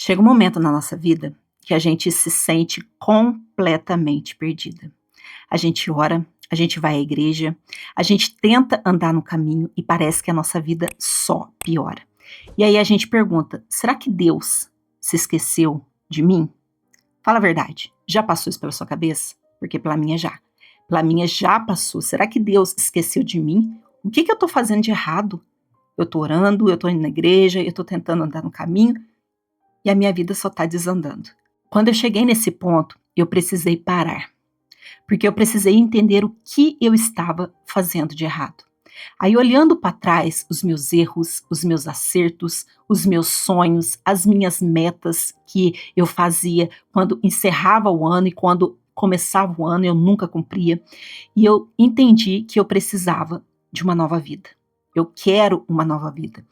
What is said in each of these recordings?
Chega um momento na nossa vida que a gente se sente completamente perdida. A gente ora, a gente vai à igreja, a gente tenta andar no caminho e parece que a nossa vida só piora. E aí a gente pergunta: será que Deus se esqueceu de mim? Fala a verdade, já passou isso pela sua cabeça? Porque pela minha já. Pela minha já passou. Será que Deus esqueceu de mim? O que eu estou fazendo de errado? Eu estou orando, eu estou indo na igreja, eu estou tentando andar no caminho e a minha vida só está desandando. Quando eu cheguei nesse ponto, eu precisei parar, porque eu precisei entender o que eu estava fazendo de errado. Aí, olhando para trás, os meus erros, os meus acertos, os meus sonhos, as minhas metas que eu fazia quando encerrava o ano e quando começava o ano eu nunca cumpria, e eu entendi que eu precisava de uma nova vida. Eu quero uma nova vida.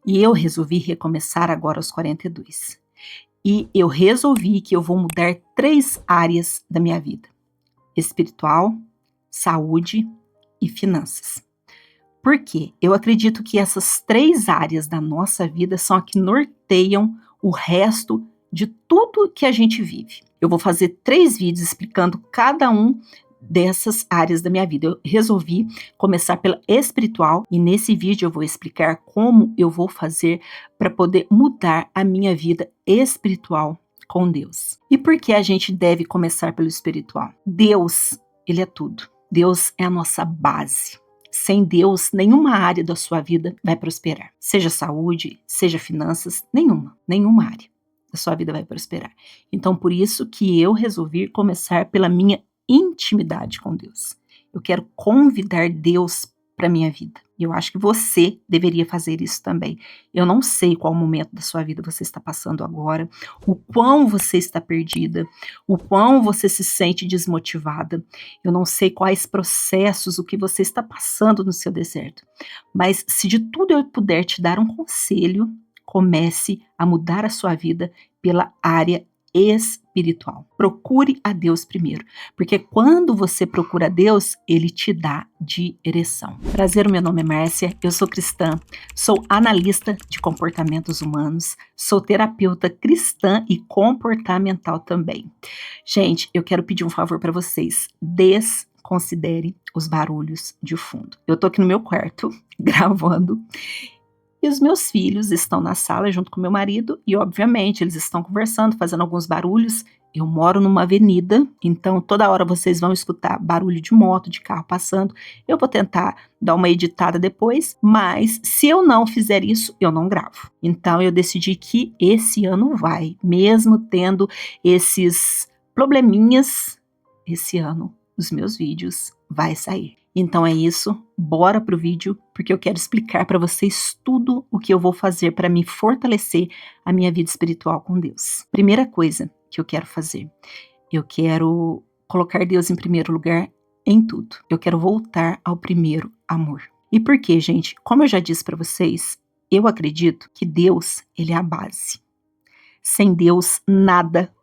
E eu resolvi recomeçar agora aos 42. E eu resolvi que eu vou mudar 3 áreas da minha vida: espiritual, saúde e finanças. Por quê? Eu acredito que essas 3 áreas da nossa vida são a que norteiam o resto de tudo que a gente vive. Eu vou fazer 3 vídeos explicando cada um dessas áreas da minha vida. Eu resolvi começar pela espiritual e nesse vídeo eu vou explicar como eu vou fazer para poder mudar a minha vida espiritual com Deus. E por que a gente deve começar pelo espiritual? Deus, ele é tudo. Deus é a nossa base. Sem Deus, nenhuma área da sua vida vai prosperar. Seja saúde, seja finanças, nenhuma área da sua vida vai prosperar. Então, por isso que eu resolvi começar pela minha intimidade com Deus. Eu quero convidar Deus para minha vida. E eu acho que você deveria fazer isso também. Eu não sei qual momento da sua vida você está passando agora, o quão você está perdida, o quão você se sente desmotivada. Eu não sei quais processos, o que você está passando no seu deserto. Mas se de tudo eu puder te dar um conselho, comece a mudar a sua vida pela área espiritual. Procure a Deus primeiro, porque quando você procura a Deus, Ele te dá direção. Prazer, o meu nome é Márcia, eu sou cristã, sou analista de comportamentos humanos, sou terapeuta cristã e comportamental também. Gente, eu quero pedir um favor para vocês, desconsidere os barulhos de fundo. Eu tô aqui no meu quarto, gravando, e os meus filhos estão na sala junto com meu marido e, obviamente, eles estão conversando, fazendo alguns barulhos. Eu moro numa avenida, então toda hora vocês vão escutar barulho de moto, de carro passando. Eu vou tentar dar uma editada depois, mas se eu não fizer isso, eu não gravo. Então eu decidi que esse ano vai, mesmo tendo esses probleminhas, esse ano os meus vídeos vai sair. Então é isso, bora pro vídeo, porque eu quero explicar para vocês tudo o que eu vou fazer para me fortalecer a minha vida espiritual com Deus. Primeira coisa que eu quero fazer, eu quero colocar Deus em primeiro lugar em tudo. Eu quero voltar ao primeiro amor. E por quê, gente? Como eu já disse para vocês, eu acredito que Deus, ele é a base. Sem Deus, nada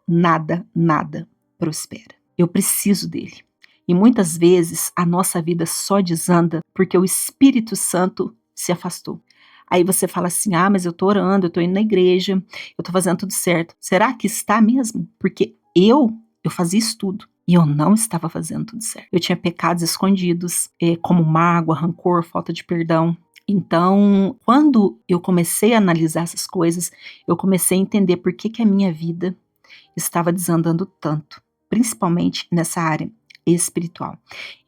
prospera. Eu preciso dele. E muitas vezes a nossa vida só desanda porque o Espírito Santo se afastou. Aí você fala assim: ah, mas eu tô orando, eu tô indo na igreja, eu tô fazendo tudo certo. Será que está mesmo? Porque eu fazia isso tudo e eu não estava fazendo tudo certo. Eu tinha pecados escondidos, como mágoa, rancor, falta de perdão. Então, quando eu comecei a analisar essas coisas, eu comecei a entender por que a minha vida estava desandando tanto, principalmente nessa área espiritual.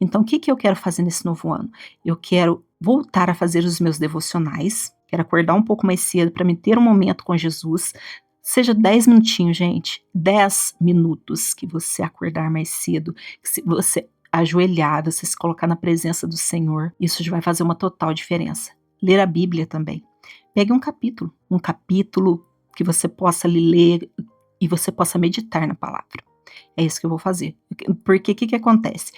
Então, o que eu quero fazer nesse novo ano? Eu quero voltar a fazer os meus devocionais, quero acordar um pouco mais cedo para me ter um momento com Jesus, seja 10 minutinhos, gente, 10 minutos que você acordar mais cedo, que se você ajoelhar, você se colocar na presença do Senhor, isso já vai fazer uma total diferença. Ler a Bíblia também. Pegue um capítulo que você possa ler e você possa meditar na palavra. É isso que eu vou fazer. Porque o que acontece?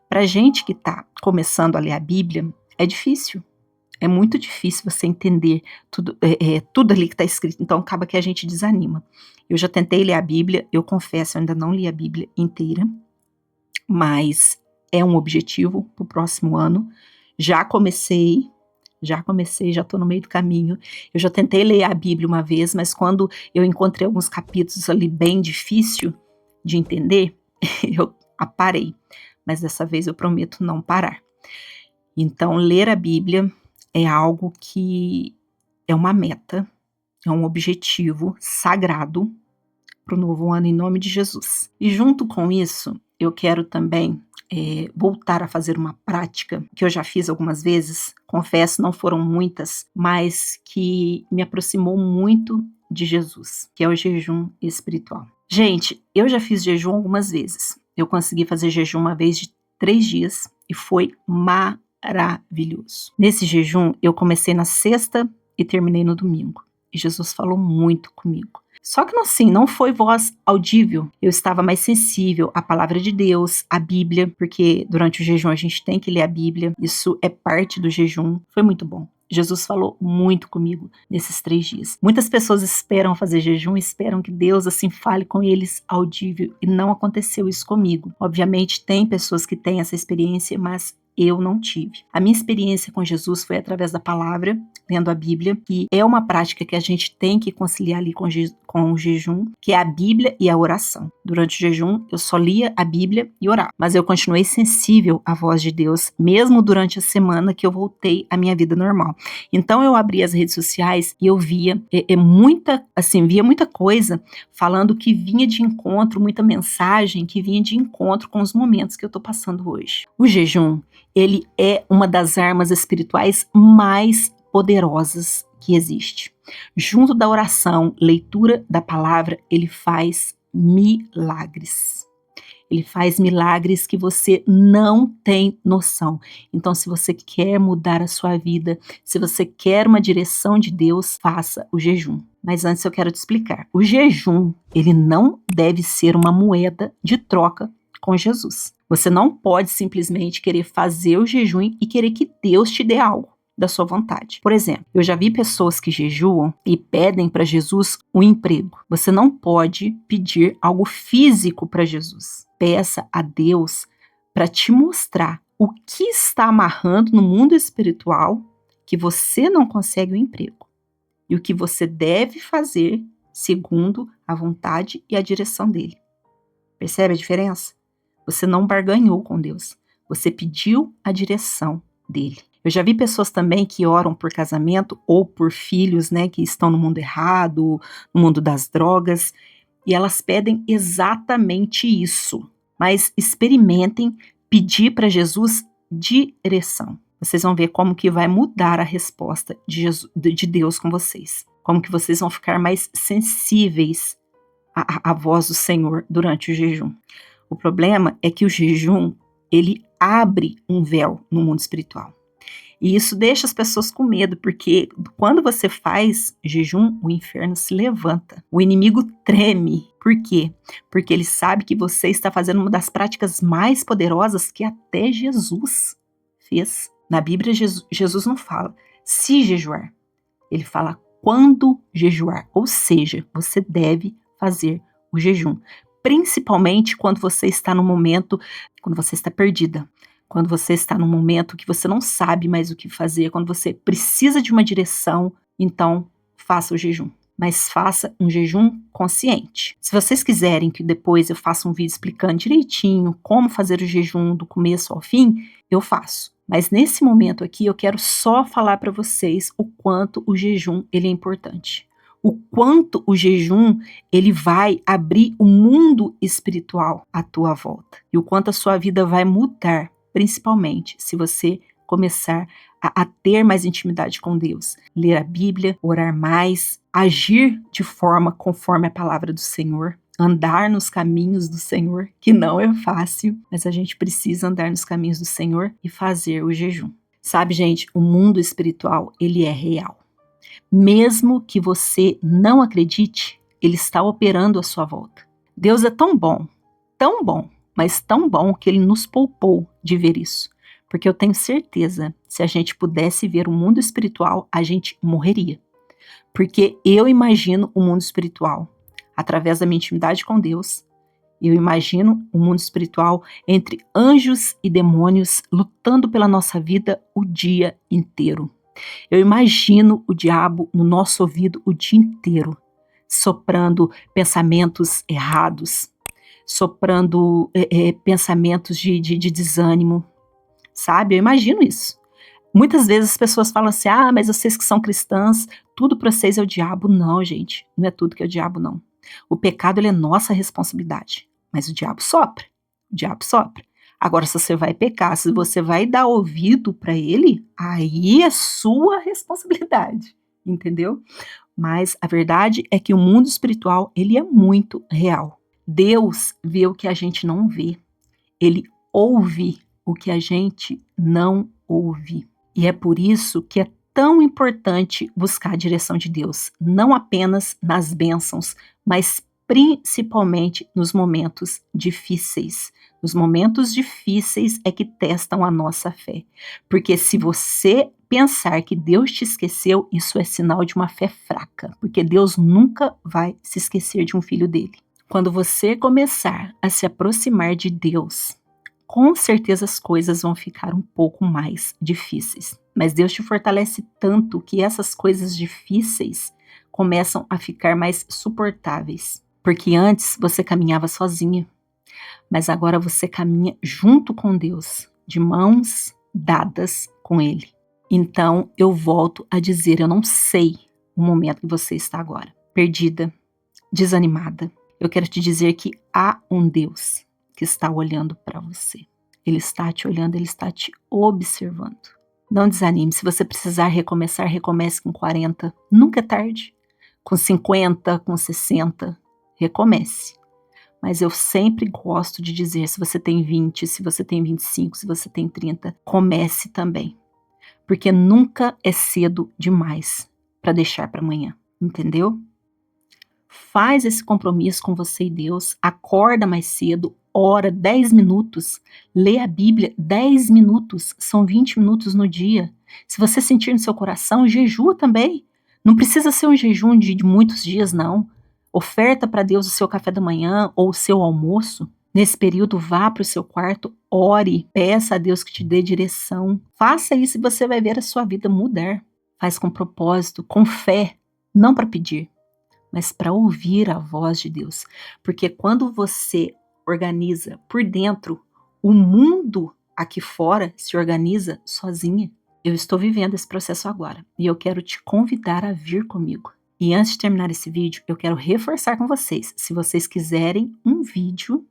Pra gente que tá começando a ler a Bíblia, é difícil. É muito difícil você entender tudo ali que está escrito. Então acaba que a gente desanima. Eu já tentei ler a Bíblia, eu confesso, eu ainda não li a Bíblia inteira, mas é um objetivo pro próximo ano. Já comecei, já comecei, já estou no meio do caminho. Eu já tentei ler a Bíblia uma vez, mas quando eu encontrei alguns capítulos ali bem difícil de entender, eu parei. Mas dessa vez eu prometo não parar. Então, ler a Bíblia é algo que é uma meta, é um objetivo sagrado para o novo ano, em nome de Jesus. E junto com isso, eu quero também voltar a fazer uma prática que eu já fiz algumas vezes, confesso, não foram muitas, mas que me aproximou muito de Jesus, que é o jejum espiritual. Gente, eu já fiz jejum algumas vezes. Eu consegui fazer jejum uma vez de 3 dias e foi maravilhoso. Nesse jejum, eu comecei na sexta e terminei no domingo. E Jesus falou muito comigo. Só que assim, não foi voz audível. Eu estava mais sensível à palavra de Deus, à Bíblia, porque durante o jejum a gente tem que ler a Bíblia. Isso é parte do jejum. Foi muito bom. Jesus falou muito comigo nesses 3 dias. Muitas pessoas esperam fazer jejum, esperam que Deus assim fale com eles audível, e não aconteceu isso comigo. Obviamente tem pessoas que têm essa experiência, mas eu não tive. A minha experiência com Jesus foi através da palavra, lendo a Bíblia, que é uma prática que a gente tem que conciliar ali com o jejum, que é a Bíblia e a oração. Durante o jejum, eu só lia a Bíblia e orava, mas eu continuei sensível à voz de Deus, mesmo durante a semana que eu voltei à minha vida normal. Então eu abri as redes sociais e eu via muita coisa falando que vinha de encontro, muita mensagem que vinha de encontro com os momentos que eu estou passando hoje. O jejum, ele é uma das armas espirituais mais poderosas que existe. Junto da oração, leitura da palavra, ele faz milagres. Ele faz milagres que você não tem noção. Então, se você quer mudar a sua vida, se você quer uma direção de Deus, faça o jejum. Mas antes eu quero te explicar. O jejum, ele não deve ser uma moeda de troca com Jesus. Você não pode simplesmente querer fazer o jejum e querer que Deus te dê algo da sua vontade. Por exemplo, eu já vi pessoas que jejuam e pedem para Jesus um emprego. Você não pode pedir algo físico para Jesus. Peça a Deus para te mostrar o que está amarrando no mundo espiritual que você não consegue o emprego e o que você deve fazer segundo a vontade e a direção dele. Percebe a diferença? Você não barganhou com Deus. Você pediu a direção dele. Eu já vi pessoas também que oram por casamento ou por filhos, né, que estão no mundo errado, no mundo das drogas, e elas pedem exatamente isso. Mas experimentem pedir para Jesus direção. Vocês vão ver como que vai mudar a resposta de Deus com vocês. Como que vocês vão ficar mais sensíveis à voz do Senhor durante o jejum. O problema é que o jejum, ele abre um véu no mundo espiritual. E isso deixa as pessoas com medo, porque quando você faz jejum, o inferno se levanta. O inimigo treme. Por quê? Porque ele sabe que você está fazendo uma das práticas mais poderosas que até Jesus fez. Na Bíblia, Jesus não fala se jejuar. Ele fala quando jejuar. Ou seja, você deve fazer o jejum. Principalmente quando você está no momento, quando você está perdida. Quando você está num momento que você não sabe mais o que fazer, quando você precisa de uma direção, então faça o jejum. Mas faça um jejum consciente. Se vocês quiserem que depois eu faça um vídeo explicando direitinho como fazer o jejum do começo ao fim, eu faço. Mas nesse momento aqui eu quero só falar para vocês o quanto o jejum ele é importante. O quanto o jejum ele vai abrir o mundo espiritual à tua volta. E o quanto a sua vida vai mudar. Principalmente se você começar a ter mais intimidade com Deus, ler a Bíblia, orar mais, agir de forma conforme a palavra do Senhor, andar nos caminhos do Senhor, que não é fácil, mas a gente precisa andar nos caminhos do Senhor e fazer o jejum. Sabe, gente, o mundo espiritual, ele é real. Mesmo que você não acredite, ele está operando à sua volta. Deus é tão bom, mas tão bom que ele nos poupou de ver isso. Porque eu tenho certeza, se a gente pudesse ver o mundo espiritual, a gente morreria. Porque eu imagino o mundo espiritual através da minha intimidade com Deus. Eu imagino o mundo espiritual entre anjos e demônios lutando pela nossa vida o dia inteiro. Eu imagino o diabo no nosso ouvido o dia inteiro, soprando pensamentos errados, soprando pensamentos de desânimo, sabe? Eu imagino isso. Muitas vezes as pessoas falam assim: ah, mas vocês que são cristãs, tudo para vocês é o diabo. Não, gente, não é tudo que é o diabo, não. O pecado, ele é nossa responsabilidade, mas o diabo sopra, o diabo sopra. Agora, se você vai pecar, se você vai dar ouvido para ele, aí é sua responsabilidade, entendeu? Mas a verdade é que o mundo espiritual, ele é muito real. Deus vê o que a gente não vê. Ele ouve o que a gente não ouve. E é por isso que é tão importante buscar a direção de Deus, não apenas nas bênçãos, mas principalmente nos momentos difíceis. Nos momentos difíceis é que testam a nossa fé. Porque se você pensar que Deus te esqueceu, isso é sinal de uma fé fraca, porque Deus nunca vai se esquecer de um filho dele. Quando você começar a se aproximar de Deus, com certeza as coisas vão ficar um pouco mais difíceis. Mas Deus te fortalece tanto que essas coisas difíceis começam a ficar mais suportáveis. Porque antes você caminhava sozinha, mas agora você caminha junto com Deus, de mãos dadas com Ele. Então eu volto a dizer, eu não sei o momento que você está agora, perdida, desanimada. Eu quero te dizer que há um Deus que está olhando para você. Ele está te olhando, ele está te observando. Não desanime, se você precisar recomeçar, recomece com 40, nunca é tarde. Com 50, com 60, recomece. Mas eu sempre gosto de dizer, se você tem 20, se você tem 25, se você tem 30, comece também. Porque nunca é cedo demais para deixar para amanhã, entendeu? Faz esse compromisso com você e Deus, acorda mais cedo, ora 10 minutos, lê a Bíblia 10 minutos, são 20 minutos no dia. Se você sentir no seu coração, jejua também. Não precisa ser um jejum de muitos dias, não. Oferta para Deus o seu café da manhã ou o seu almoço. Nesse período, vá para o seu quarto, ore, peça a Deus que te dê direção. Faça isso e você vai ver a sua vida mudar. Faz com propósito, com fé, não para pedir, mas para ouvir a voz de Deus. Porque quando você organiza por dentro, o mundo aqui fora se organiza sozinha. Eu estou vivendo esse processo agora e eu quero te convidar a vir comigo. E antes de terminar esse vídeo, eu quero reforçar com vocês, se vocês quiserem um vídeo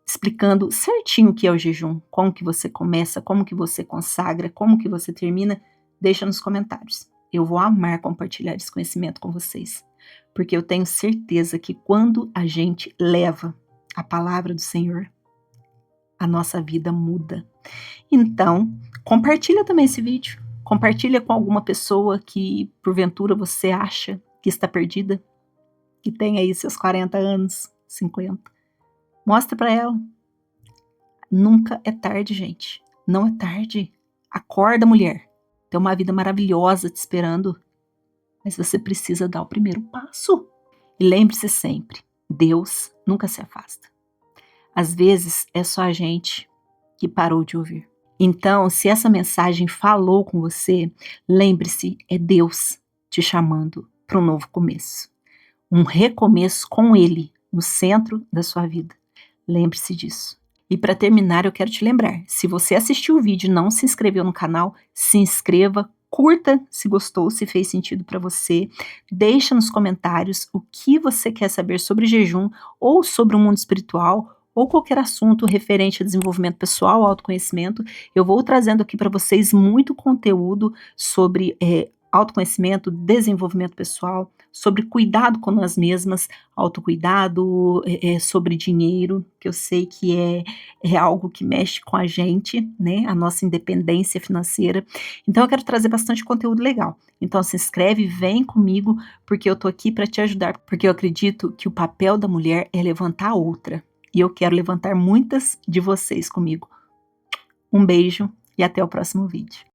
explicando certinho o que é o jejum, como que você começa, como que você consagra, como que você termina, deixa nos comentários. Eu vou amar compartilhar esse conhecimento com vocês. Porque eu tenho certeza que quando a gente leva a palavra do Senhor, a nossa vida muda. Então, compartilha também esse vídeo. Compartilha com alguma pessoa que, porventura, você acha que está perdida, que tem aí seus 40 anos, 50. Mostra para ela. Nunca é tarde, gente. Não é tarde. Acorda, mulher. Tem uma vida maravilhosa te esperando. Mas você precisa dar o primeiro passo. E lembre-se sempre, Deus nunca se afasta. Às vezes é só a gente que parou de ouvir. Então, se essa mensagem falou com você, lembre-se, é Deus te chamando para um novo começo. Um recomeço com Ele no centro da sua vida. Lembre-se disso. E para terminar, eu quero te lembrar, se você assistiu o vídeo e não se inscreveu no canal, se inscreva, curta se gostou, se fez sentido para você, deixa nos comentários o que você quer saber sobre jejum ou sobre o mundo espiritual ou qualquer assunto referente a desenvolvimento pessoal, autoconhecimento. Eu vou trazendo aqui para vocês muito conteúdo sobre autoconhecimento, desenvolvimento pessoal, sobre cuidado com nós mesmas, autocuidado, sobre dinheiro, que eu sei que é algo que mexe com a gente, né? A nossa independência financeira. Então eu quero trazer bastante conteúdo legal. Então se inscreve, vem comigo, porque eu tô aqui para te ajudar, porque eu acredito que o papel da mulher é levantar a outra. E eu quero levantar muitas de vocês comigo. Um beijo e até o próximo vídeo.